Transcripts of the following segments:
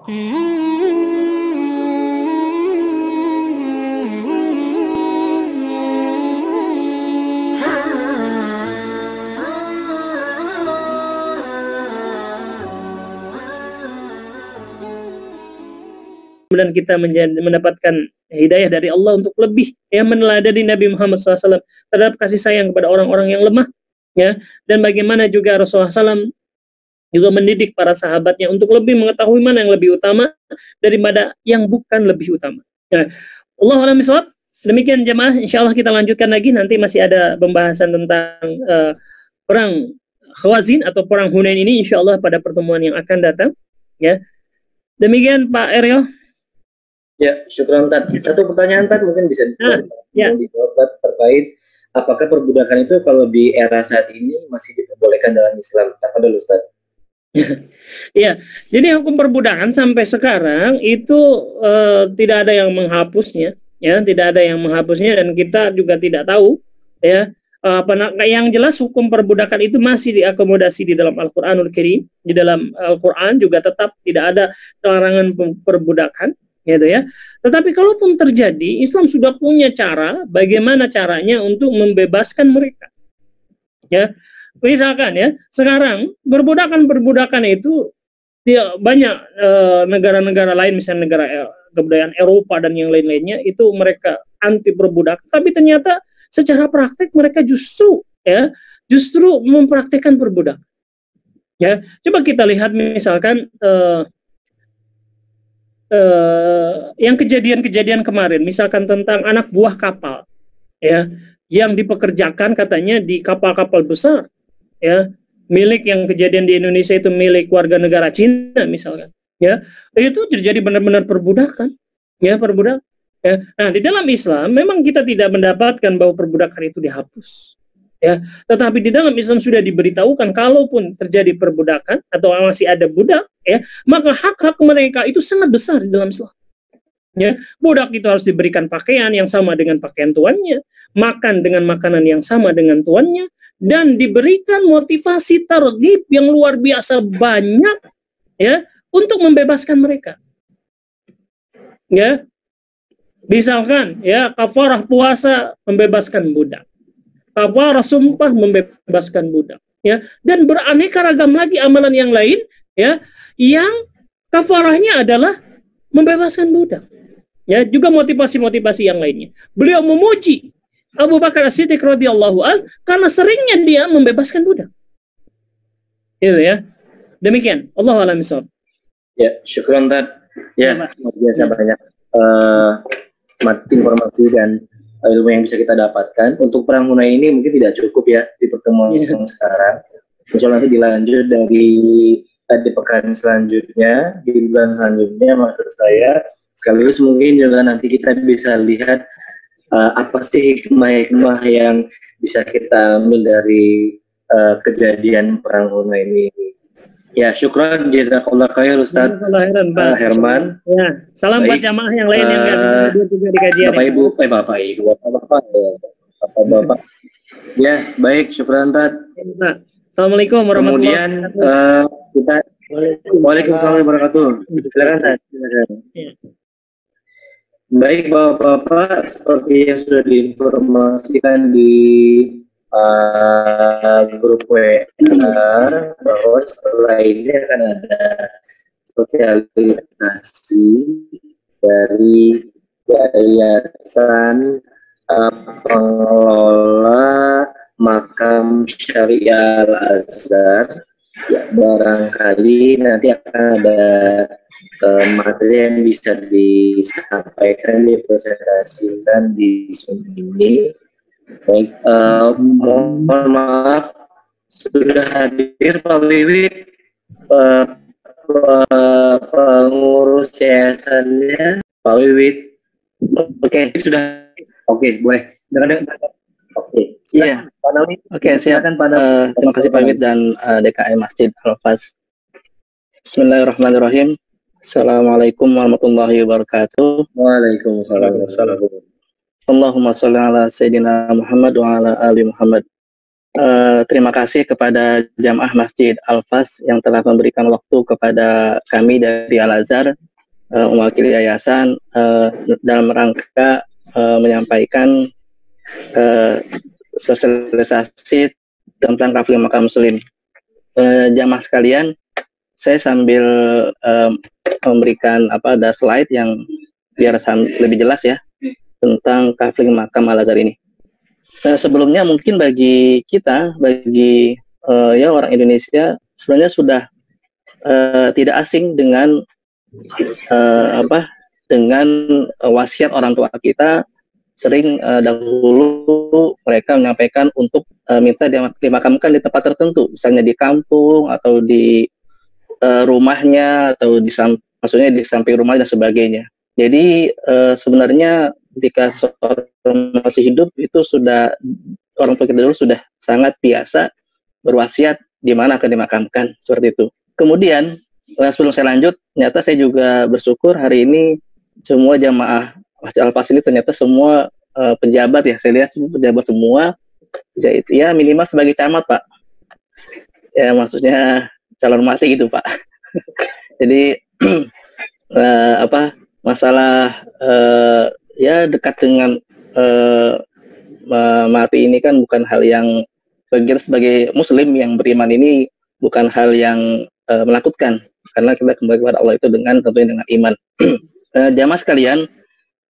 Kemudian kita mendapatkan hidayah dari Allah untuk lebih meneladani Nabi Muhammad SAW terhadap kasih sayang kepada orang-orang yang lemah, ya, dan bagaimana juga Rasulullah SAW juga mendidik para sahabatnya untuk lebih mengetahui mana yang lebih utama daripada yang bukan lebih utama. Ya. Allahu a'lam bishawab. Demikian jemaah, insyaallah kita lanjutkan lagi, nanti masih ada pembahasan tentang perang Khawazin atau perang Hunain ini insyaallah pada pertemuan yang akan datang, ya. Demikian Pak Eryo. Ya, syukran Tad. Satu pertanyaan Tad mungkin bisa dijawab Tad, terkait apakah perbudakan itu kalau di era saat ini masih diperbolehkan dalam Islam? Tafadhol Ustaz. Ya, jadi hukum perbudakan sampai sekarang itu tidak ada yang menghapusnya, ya, tidak ada yang menghapusnya, dan kita juga tidak tahu, ya, yang jelas hukum perbudakan itu masih diakomodasi di dalam Al-Qur'anul Karim. Di dalam Al-Qur'an juga tetap tidak ada larangan perbudakan, gitu ya. Tetapi kalaupun terjadi, Islam sudah punya cara bagaimana caranya untuk membebaskan mereka. Ya. Misalkan ya, sekarang perbudakan itu banyak negara-negara lain, misalnya negara kebudayaan Eropa dan yang lain-lainnya, itu mereka anti perbudakan, tapi ternyata secara praktek mereka justru mempraktikkan perbudakan. Ya, coba kita lihat misalkan yang kejadian-kejadian kemarin, misalkan tentang anak buah kapal, ya, yang dipekerjakan katanya di kapal-kapal besar, ya, milik yang kejadian di Indonesia itu milik warga negara Cina misalkan, ya, itu terjadi benar-benar perbudakan, ya, perbudakan. Ya. Nah, di dalam Islam memang kita tidak mendapatkan bahwa perbudakan itu dihapus. Ya, tetapi di dalam Islam sudah diberitahukan kalaupun terjadi perbudakan atau masih ada budak, ya, maka hak-hak mereka itu sangat besar di dalam Islam. Ya, budak itu harus diberikan pakaian yang sama dengan pakaian tuannya, makan dengan makanan yang sama dengan tuannya, dan diberikan motivasi targhib yang luar biasa banyak, ya, untuk membebaskan mereka. Ya, misalkan, ya, kafarah puasa membebaskan budak. Kafarah sumpah membebaskan budak, ya, dan beraneka ragam lagi amalan yang lain, ya, yang kafarahnya adalah membebaskan budak, ya, juga motivasi-motivasi yang lainnya. Beliau memuji Abu Bakar As-Siddiq radhiyallahu anhu karena seringnya dia membebaskan budak, gitu ya. Demikian, Allahu a'lam bishawab. Ya, syukran Tad. Ya, luar biasa banyak informasi dan ilmu yang bisa kita dapatkan. Untuk perang Hunain ini mungkin tidak cukup ya di pertemuan yang sekarang. Insya Allah nanti dilanjut di pekan selanjutnya, di bulan selanjutnya maksud saya. Sekaligus mungkin juga nanti kita bisa lihat apa sih hikmah-hikmah yang bisa kita ambil dari kejadian perang Hunain ini. Ya, syukran, jazakallah khair Ustaz Herman. Ya, salam buat jamaah yang lain yang hadir juga di kajian. Bapak-ibu. Ya, baik, syukran Tad. Assalamualaikum warahmatullahi wabarakatuh. Kemudian kita Waalaikumsalam warahmatullahi wabarakatuh. Silakan Tad. Ya. Baik Bapak-bapak, seperti yang sudah diinformasikan di grup WA bahwa setelah ini akan ada sosialisasi dari Yayasan Pengelola Makam Syariah Al-Azhar. Ya, barangkali nanti akan ada materi yang bisa disampaikan, dipresentasikan di Zoom ini. Baik, mohon maaf sudah hadir Pak Wiwit, pengurus yayasannya Pak Wiwit. Oke. Sudah. Oke, boleh. Oke. Iya. Oke, silakan Pak. Terima kasih Pak Wiwit dan DKM Masjid Al-Faz. Bismillahirrahmanirrahim. Assalamualaikum warahmatullahi wabarakatuh. Waalaikumsalam. Allahumma sholli ala Sayyidina Muhammad wa ala ali Muhammad. terima kasih kepada Jamaah Masjid Al-Fas yang telah memberikan waktu kepada kami dari Al-Azhar, mewakili yayasan dalam rangka menyampaikan sosialisasi tentang kafling makam muslim. Jamaah sekalian, saya sambil memberikan ada slide yang biar lebih jelas ya tentang kafling makam Al-Azhar ini. Sebelumnya mungkin bagi kita, bagi ya orang Indonesia sebenarnya sudah tidak asing dengan dengan wasiat orang tua kita. Sering dahulu mereka menyampaikan untuk minta dimakamkan di tempat tertentu, misalnya di kampung atau di rumahnya atau maksudnya di samping rumah dan sebagainya. Jadi sebenarnya ketika seorang masih hidup itu sudah orang tua kita dulu sudah sangat biasa berwasiat di mana akan dimakamkan seperti itu. Kemudian sebelum saya lanjut, ternyata saya juga bersyukur hari ini semua jamaah Masjid Al-Fas ini ternyata semua pejabat ya, saya lihat pejabat semua ya minimal sebagai camat Pak. Ya maksudnya calon mati gitu Pak. Jadi masalah ya dekat dengan mati ini kan bukan hal yang bagi sebagai muslim yang beriman ini bukan hal yang menakutkan, karena kita kembali kepada Allah itu tentunya dengan iman. Jamaah sekalian,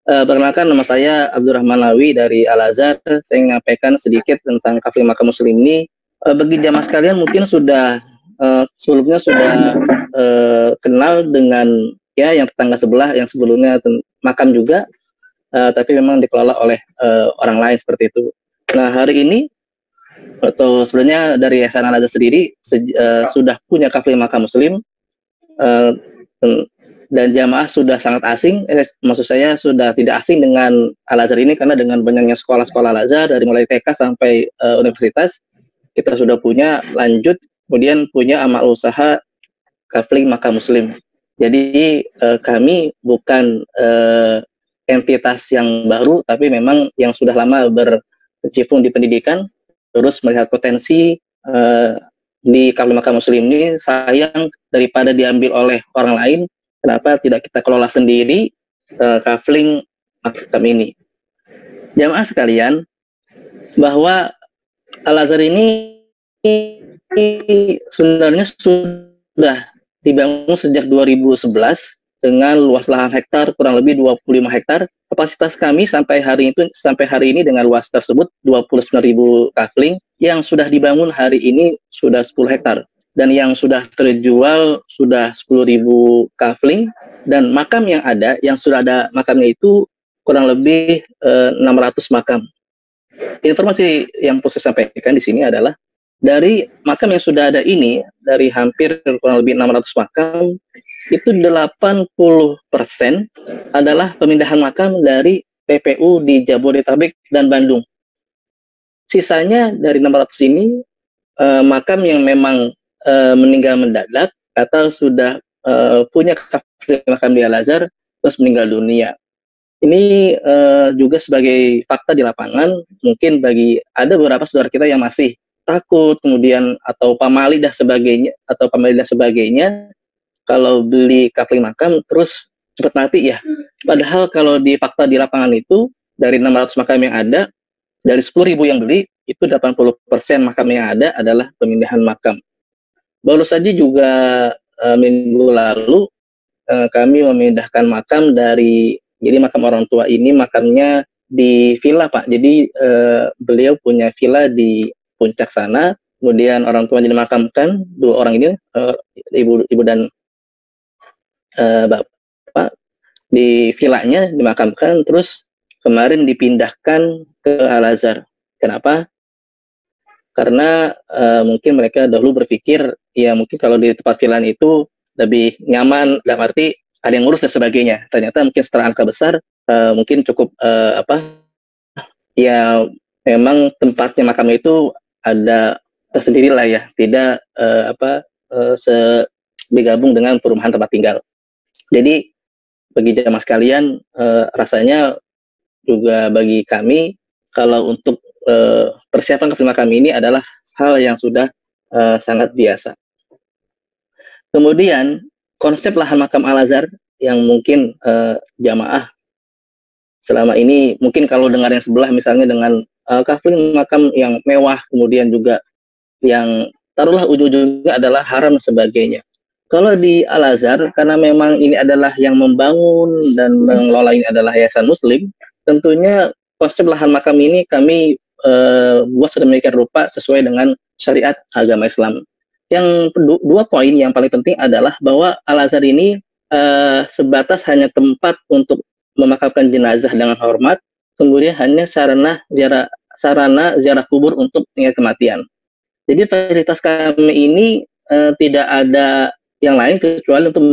perkenalkan nama saya Abdurrahman Lawi dari Al-Azhar. Saya menyampaikan sedikit tentang kafling makam muslim ini. Bagi jamaah sekalian mungkin sudah sebelumnya sudah kenal dengan ya yang tetangga sebelah yang sebelumnya makam juga, tapi memang dikelola oleh orang lain seperti itu. Nah hari ini atau sebenarnya dari Yayasan Al-Azhar sendiri sudah punya kafling makam muslim, dan jamaah sudah sangat asing, maksud saya sudah tidak asing dengan Al-Azhar ini, karena dengan banyaknya sekolah-sekolah Al-Azhar dari mulai TK sampai universitas kita sudah punya, lanjut kemudian punya amal usaha kafling makam muslim. Jadi kami bukan entitas yang baru, tapi memang yang sudah lama berkecimpung di pendidikan, terus melihat potensi di kafling makam muslim ini. Sayang daripada diambil oleh orang lain, kenapa tidak kita kelola sendiri kafling makam ini. Jamaah sekalian, bahwa Al-Azhar ini sebenarnya sudah dibangun sejak 2011 dengan luas lahan hektar kurang lebih 25 hektar. Kapasitas kami sampai hari ini dengan luas tersebut 29.000 kafling, yang sudah dibangun hari ini sudah 10 hektar. Dan yang sudah terjual sudah 10.000 kafling, dan makam yang ada, yang sudah ada makamnya itu kurang lebih 600 makam. Informasi yang perlu saya sampaikan di sini adalah dari makam yang sudah ada ini, dari hampir kurang lebih 600 makam, itu 80% adalah pemindahan makam dari PPU di Jabodetabek dan Bandung. Sisanya dari 600 ini makam yang memang meninggal mendadak atau sudah punya makam di Al-Azhar terus meninggal dunia. Ini juga sebagai fakta di lapangan, mungkin bagi ada beberapa saudara kita yang masih takut kemudian atau pamali dan sebagainya kalau beli kafling makam terus cepat mati ya. Padahal kalau di fakta di lapangan itu dari 600 makam yang ada, dari 10.000 yang beli itu 80% makam yang ada adalah pemindahan makam. Baru saja juga minggu lalu kami memindahkan makam dari, jadi makam orang tua ini makamnya di villa Pak. Jadi beliau punya villa di puncak sana, kemudian orang tuanya dimakamkan, dua orang ini ibu dan bapak di villanya dimakamkan, terus kemarin dipindahkan ke Al-Azhar. Kenapa? Karena mungkin mereka dahulu berpikir ya mungkin kalau di tempat villanya itu lebih nyaman, dalam arti ada yang ngurus dan sebagainya. Ternyata mungkin setelah angka besar mungkin cukup ya memang tempatnya makam itu ada tersendiri lah ya, tidak digabung dengan perumahan tempat tinggal. Jadi bagi jamaah sekalian, rasanya juga bagi kami kalau untuk persiapan kafling makam ini adalah hal yang sudah sangat biasa. Kemudian konsep lahan makam Al-Azhar yang mungkin jamaah selama ini mungkin kalau dengar yang sebelah misalnya dengan kafling makam yang mewah, kemudian juga yang taruhlah ujung-ujungnya adalah haram dan sebagainya. Kalau di Al-Azhar, karena memang ini adalah yang membangun dan mengelola ini adalah yayasan Muslim, tentunya konsep lahan makam ini kami buat sedemikian rupa sesuai dengan syariat agama Islam. Yang dua poin yang paling penting adalah bahwa Al-Azhar ini sebatas hanya tempat untuk memakamkan jenazah dengan hormat, kemudian hanya sarana ziarah kubur untuk mengingat kematian. Jadi fasilitas kami ini tidak ada yang lain kecuali untuk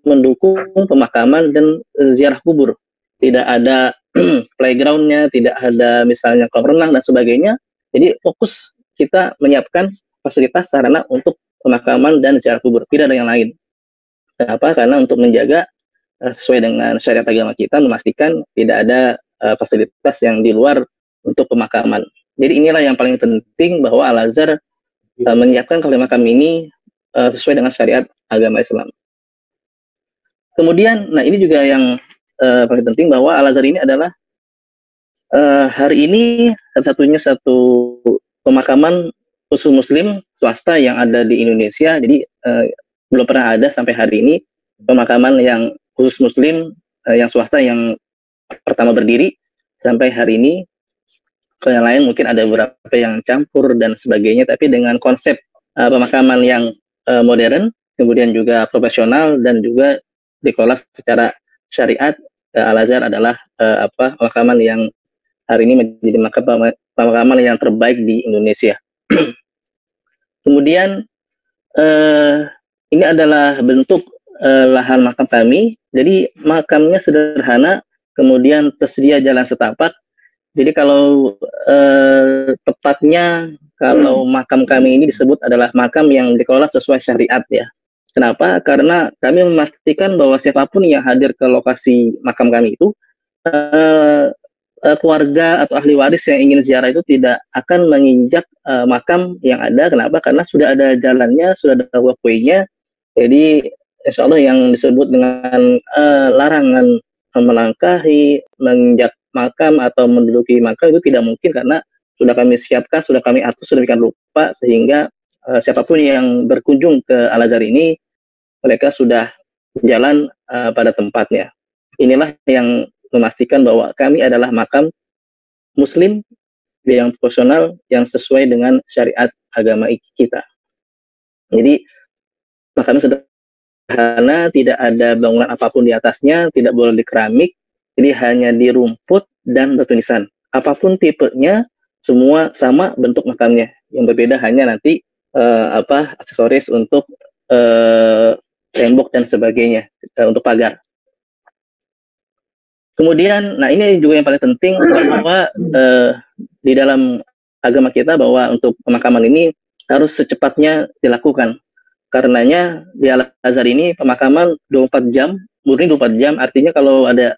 mendukung pemakaman dan ziarah kubur. Tidak ada playgroundnya, tidak ada misalnya kolam renang dan sebagainya. Jadi fokus kita menyiapkan fasilitas sarana untuk pemakaman dan ziarah kubur. Tidak ada yang lain. Kenapa? Karena untuk menjaga sesuai dengan syariat agama kita, memastikan tidak ada fasilitas yang di luar untuk pemakaman. Jadi inilah yang paling penting bahwa Al-Azhar menyiapkan kafling makam ini sesuai dengan syariat agama Islam. Kemudian, nah ini juga yang paling penting bahwa Al-Azhar ini adalah hari ini satu-satunya satu pemakaman khusus Muslim swasta yang ada di Indonesia. Jadi belum pernah ada sampai hari ini pemakaman yang khusus Muslim yang swasta yang pertama berdiri sampai hari ini. Kalau yang lain mungkin ada beberapa yang campur dan sebagainya, tapi dengan konsep pemakaman yang modern, kemudian juga profesional dan juga dikelola secara syariat, Al-Azhar adalah pemakaman yang hari ini menjadi pemakaman yang terbaik di Indonesia. Kemudian ini adalah bentuk lahan makam kami. Jadi makamnya sederhana, kemudian tersedia jalan setapak. Jadi kalau tepatnya kalau makam kami ini disebut adalah makam yang dikelola sesuai syariat ya. Kenapa? Karena kami memastikan bahwa siapapun yang hadir ke lokasi makam kami itu keluarga atau ahli waris yang ingin ziarah itu tidak akan menginjak makam yang ada. Kenapa? Karena sudah ada jalannya, sudah ada walkway-nya. Jadi insya Allah yang disebut dengan larangan melangkahi, menginjak makam atau menduduki makam itu tidak mungkin karena sudah kami siapkan, sudah kami atur sedemikian rupa sehingga siapapun yang berkunjung ke Al-Azhar ini mereka sudah jalan pada tempatnya. Inilah yang memastikan bahwa kami adalah makam Muslim yang profesional yang sesuai dengan syariat agama kita. Jadi makam sederhana, tidak ada bangunan apapun di atasnya, tidak boleh di keramik, jadi hanya di rumput dan batu nisan. Apapun tipenya, semua sama bentuk makamnya. Yang berbeda hanya nanti aksesoris untuk tembok dan sebagainya, untuk pagar. Kemudian, nah ini juga yang paling penting bahwa di dalam agama kita bahwa untuk pemakaman ini harus secepatnya dilakukan. Karenanya di Al-Azhar ini pemakaman 24 jam, murni 24 jam, artinya kalau ada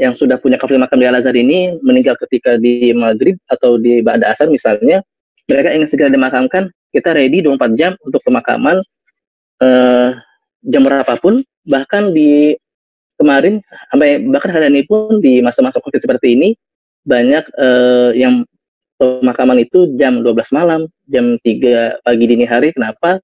yang sudah punya kafling makam di Al-Azhar ini meninggal ketika di maghrib atau di ba'da asar misalnya, mereka ingin segera dimakamkan, kita ready 24 jam untuk pemakaman jam berapapun, bahkan di kemarin bahkan hari ini pun di masa-masa COVID seperti ini banyak yang pemakaman itu jam 12 malam, jam 3 pagi dini hari. Kenapa?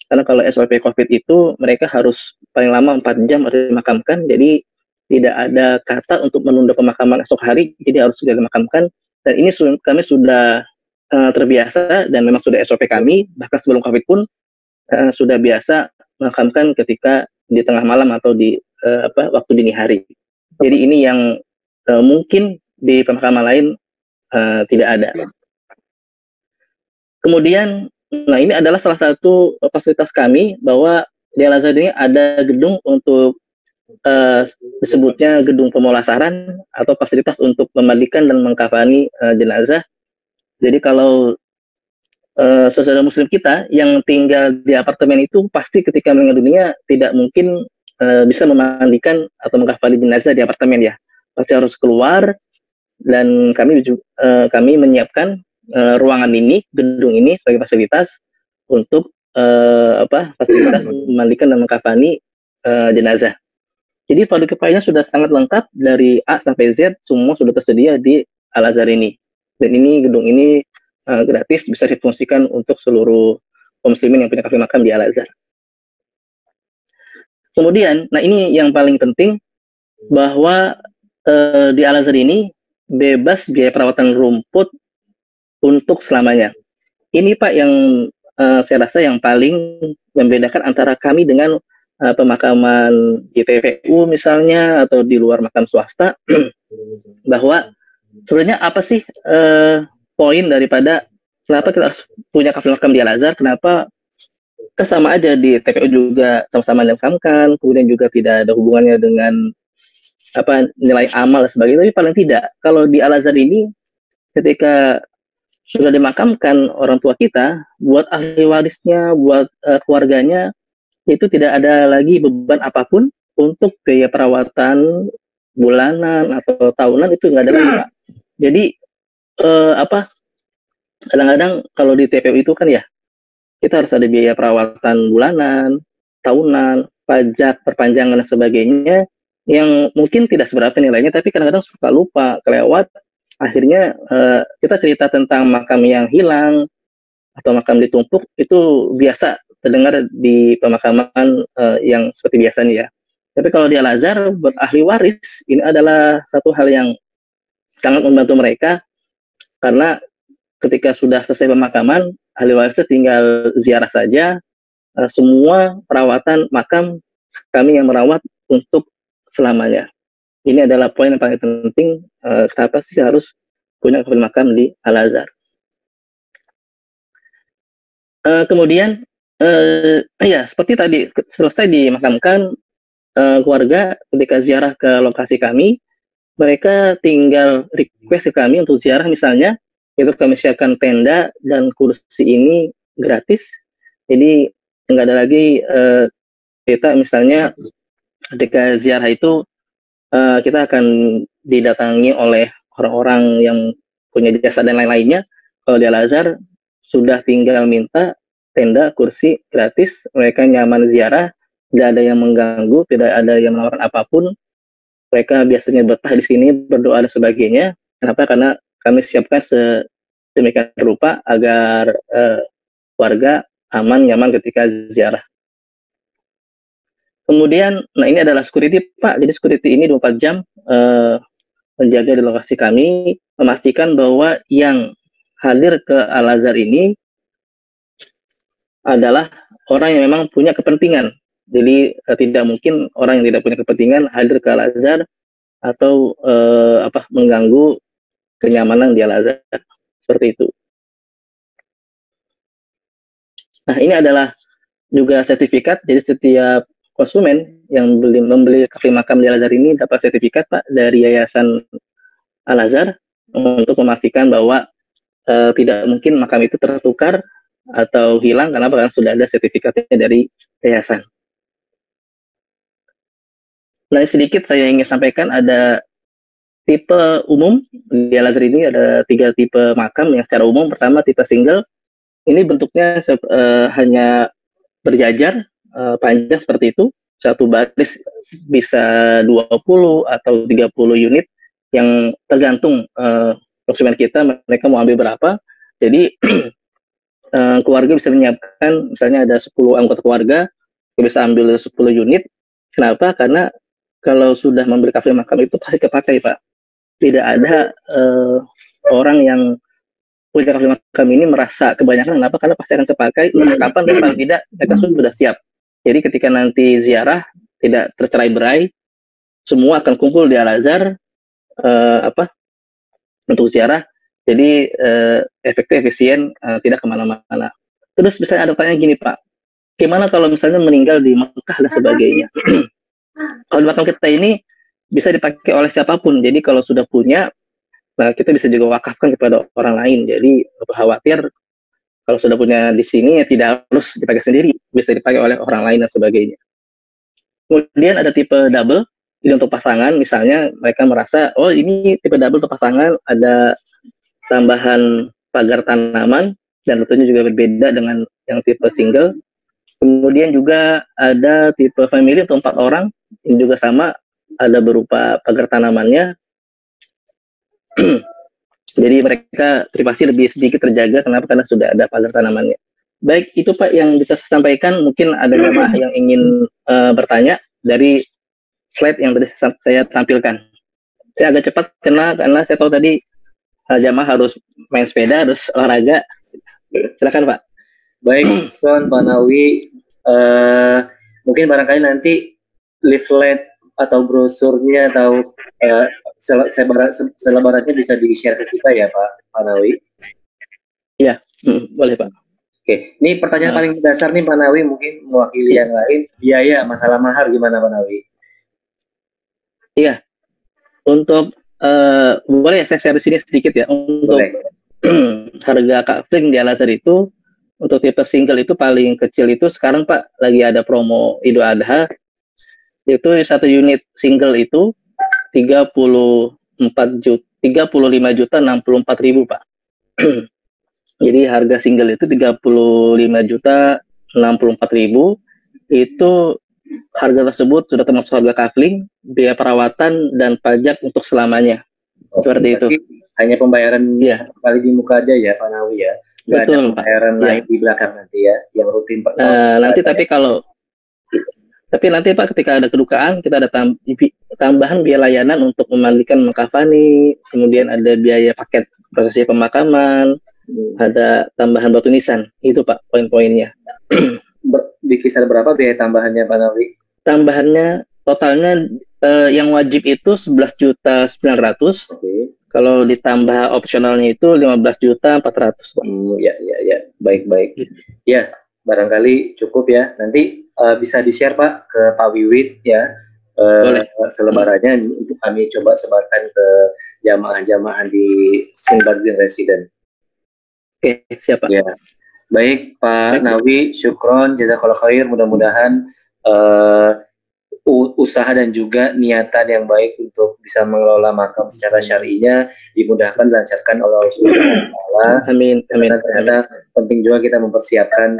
Karena kalau SOP COVID itu mereka harus paling lama 4 jam harus dimakamkan, jadi tidak ada kata untuk menunda pemakaman esok hari, jadi harus sudah dimakamkan. Dan ini kami sudah terbiasa dan memang sudah SOP kami, bahkan sebelum COVID pun sudah biasa memakamkan ketika di tengah malam atau di waktu dini hari. Jadi ini yang mungkin di pemakaman lain tidak ada. Kemudian, nah ini adalah salah satu fasilitas kami bahwa di Al-Azhar ini ada gedung untuk disebutnya gedung pemulasaran atau fasilitas untuk memandikan dan mengkafani jenazah. Jadi kalau saudara Muslim kita yang tinggal di apartemen itu pasti ketika meninggal dunia tidak mungkin bisa memandikan atau mengkafani jenazah di apartemen ya. Pasti harus keluar dan kami menyiapkan ruangan ini, gedung ini sebagai fasilitas untuk fasilitas memandikan dan mengkafani jenazah. Jadi fardu kifayahnya sudah sangat lengkap dari A sampai Z, semua sudah tersedia di Al-Azhar ini. Dan ini gedung ini gratis, bisa difungsikan untuk seluruh kaum muslimin yang punya kafil makam di Al-Azhar. Kemudian, nah ini yang paling penting, bahwa di Al-Azhar ini bebas biaya perawatan rumput untuk selamanya. Ini Pak yang saya rasa yang paling membedakan antara kami dengan pemakaman di TPU misalnya, atau di luar makam swasta, bahwa sebenarnya apa sih poin daripada kenapa kita harus punya kafil makam di Al-Azhar, kenapa sama aja di TPU juga sama-sama dimakamkan, kemudian juga tidak ada hubungannya dengan nilai amal dan sebagainya. Tapi paling tidak kalau di Al-Azhar ini, ketika sudah dimakamkan orang tua kita, buat ahli warisnya, buat keluarganya, itu tidak ada lagi beban apapun untuk biaya perawatan bulanan atau tahunan, itu nggak ada lagi Pak. Jadi kadang-kadang kalau di TPU itu kan ya, kita harus ada biaya perawatan bulanan, tahunan, pajak, perpanjangan dan sebagainya, yang mungkin tidak seberapa nilainya, tapi kadang-kadang suka lupa, kelewat. Akhirnya kita cerita tentang makam yang hilang atau makam ditumpuk, itu biasa terdengar di pemakaman yang seperti biasanya ya. Tapi kalau di Al-Azhar, buat ahli waris, ini adalah satu hal yang sangat membantu mereka, karena ketika sudah selesai pemakaman, ahli warisnya tinggal ziarah saja, semua perawatan makam kami yang merawat untuk selamanya. Ini adalah poin yang paling penting, kenapa sih harus punya kafil makam di Al-Azhar. Kemudian, ya seperti tadi, selesai dimakamkan, keluarga ketika ziarah ke lokasi kami, mereka tinggal request ke kami untuk ziarah misalnya, itu kami siapkan tenda dan kursi ini gratis. Jadi nggak ada lagi kita misalnya ketika ziarah itu kita akan didatangi oleh orang-orang yang punya jasa dan lain-lainnya. Kalau di Al-Azhar sudah tinggal minta tenda, kursi gratis, mereka nyaman ziarah, tidak ada yang mengganggu, tidak ada yang menawarkan apapun. Mereka biasanya betah di sini, berdoa dan sebagainya. Kenapa? Karena kami siapkan sedemikian rupa agar warga aman, nyaman ketika ziarah. Kemudian, nah ini adalah security Pak. Jadi security ini 24 jam menjaga di lokasi kami, memastikan bahwa yang hadir ke Al-Azhar ini adalah orang yang memang punya kepentingan. Jadi tidak mungkin orang yang tidak punya kepentingan hadir ke Al-Azhar atau mengganggu kenyamanan di Al-Azhar, seperti itu. Nah, ini adalah juga sertifikat. Jadi setiap konsumen yang membeli kafil makam di Al-Azhar ini dapat sertifikat Pak dari Yayasan Al-Azhar untuk memastikan bahwa tidak mungkin makam itu tertukar atau hilang, karena sudah ada sertifikatnya dari yayasan. Nah, sedikit saya ingin sampaikan, ada tipe umum di Al-Azhar ini, ada 3 tipe makam yang secara umum. Pertama, tipe single. Ini bentuknya hanya berjajar, panjang seperti itu. Satu baris bisa 20 atau 30 unit, yang tergantung konsumen kita, mereka mau ambil berapa. Jadi keluarga bisa menyiapkan, misalnya ada 10 anggota keluarga, bisa ambil 10 unit. Kenapa? Karena kalau sudah membeli kafil makam itu pasti kepakai Pak. Tidak ada orang yang punya kafil makam ini merasa kebanyakan. Kenapa? Karena pasti akan kepakai. Kapan dan paling tidak mereka sudah siap. Jadi ketika nanti ziarah tidak tercerai-berai, semua akan kumpul di Al-Azhar untuk ziarah. Jadi efektif, efisien, tidak kemana-mana. Terus misalnya ada pertanyaan gini Pak, gimana kalau misalnya meninggal di Mekah dan sebagainya? Kalau makam kita ini bisa dipakai oleh siapapun. Jadi kalau sudah punya, nah kita bisa juga wakafkan kepada orang lain. Jadi khawatir kalau sudah punya di sini ya tidak harus dipakai sendiri, bisa dipakai oleh orang lain dan sebagainya. Kemudian ada tipe double, ini untuk pasangan. Misalnya mereka merasa, oh ini tipe double untuk pasangan, ada tambahan pagar tanaman, dan tentunya juga berbeda dengan yang tipe single. Kemudian juga ada tipe family untuk 4 orang, ini juga sama, ada berupa pagar tanamannya. Jadi mereka privasi lebih sedikit terjaga, kenapa? Karena sudah ada pagar tanamannya. Baik, itu Pak yang bisa saya sampaikan. Mungkin ada jamaah yang ingin bertanya dari slide yang tadi saya tampilkan. Saya agak cepat karena saya tahu tadi jamaah harus main sepeda, harus olahraga. Silakan Pak. Baik, Pak Nawi, mungkin barangkali nanti leaflet atau brosurnya atau selebarannya bisa di-share ke kita ya Pak Nawi. Iya, boleh Pak. Oke, ini pertanyaan paling dasar nih Pak Nawi, mungkin mewakili yang lain, biaya masalah mahar gimana Pak Nawi? Iya, untuk boleh saya share di sini sedikit ya, untuk harga kafling di Al-Azhar itu untuk tipe single itu paling kecil itu sekarang Pak lagi ada promo Idul Adha, itu 1 unit single itu 35.064.000 Pak. Jadi harga single itu 35.064.000, itu harga tersebut sudah termasuk harga kafling, biaya perawatan dan pajak untuk selamanya. Seperti itu. Hanya pembayaran sekali di muka aja ya Pak Nawi ya. Nggak ada pembayaran lain di belakang nanti ya, yang rutin per tahun. Nanti tapi nanti Pak ketika ada kedukaan kita ada tambahan biaya layanan untuk memandikan, mengkafani, kemudian ada biaya paket prosesi pemakaman, ada tambahan batu nisan. Itu Pak poin-poinnya. Di kisar berapa biaya tambahannya Pak Nawi? Tambahannya totalnya yang wajib itu 11.900.000. Okay. Kalau ditambah opsionalnya itu 15.400.000 Pak. Ya, baik. Ya, barangkali cukup ya. Nanti bisa di-share Pak ke Pak Wiwit ya. Selebarannya untuk kami coba sebarkan ke jamaah-jamaah di Sinbagin Resident. Oke, siap Pak. Ya. Baik Pak Nawi, syukron, jazakallah khair. Mudah-mudahan usaha dan juga niatan yang baik untuk bisa mengelola makam secara syar'inya dimudahkan, dilancarkan oleh Allah Subhanahu wa taala. Amin. Ternyata penting juga kita mempersiapkan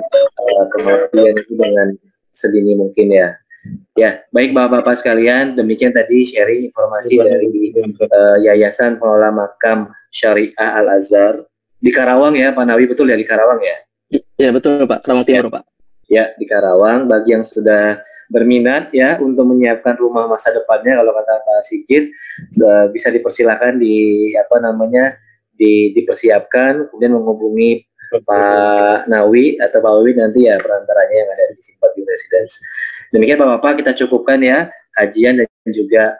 kematian itu dengan sedini mungkin ya. Ya, baik Bapak-bapak sekalian, demikian tadi sharing informasi dari Yayasan Pengelola Makam Syariah Al-Azhar di Karawang ya, Pak Nawi, betul ya, di Karawang ya? Ya betul Pak, Karawang Timur Pak. Ya, di Karawang. Bagi yang sudah berminat ya untuk menyiapkan rumah masa depannya, kalau kata Pak Sigit, bisa dipersilakan dipersiapkan, kemudian menghubungi Pak Nawi atau Pak Wiwit nanti ya perantaranya yang ada di Sinbagin Residence. Demikian Bapak-bapak, kita cukupkan ya kajian dan juga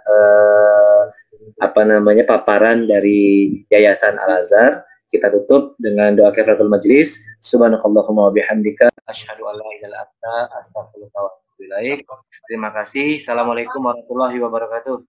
paparan dari Yayasan Al-Azhar. Kita tutup dengan doa kafaratul majlis. Subhanakallahumma wa bihamdika asyhadu an la ilaha illa anta astaghfiruka wa atubu ilaik. Terima kasih. Assalamualaikum warahmatullahi wabarakatuh.